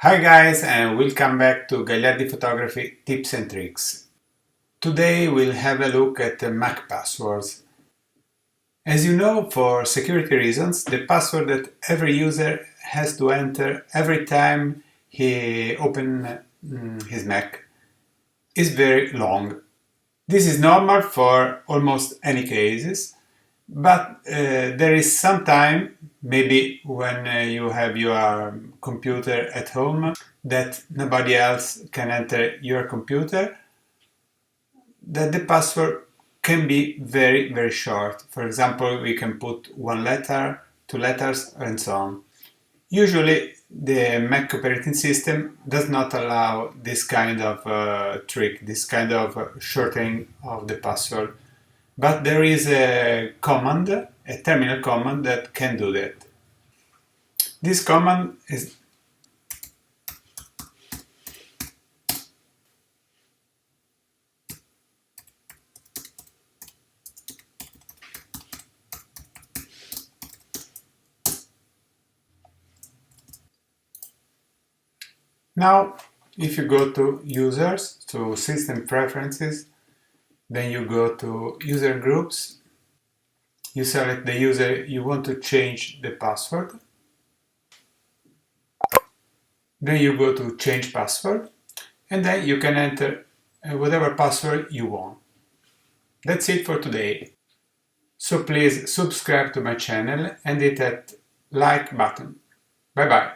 Hi guys, and welcome back to Gagliardi Photography Tips and Tricks. Today we'll have a look at the Mac passwords. As you know, for security reasons, the password that every user has to enter every time he opens his Mac is very long. This is normal for almost any cases, but there is some time, maybe when you have your computer at home, that nobody else can enter your computer, that the password can be very, very short. For example, we can put one letter, two letters, and so on. Usually, the Mac operating system does not allow this kind of trick, this kind of shortening of the password. But there is a command, a terminal command that can do that. This command is now, if you go to Users, to System Preferences, then you go to User Groups, you select the user you want to change the password, then you go to Change Password, and then you can enter whatever password you want. That's it for today. So please subscribe to my channel and hit that like button. Bye bye.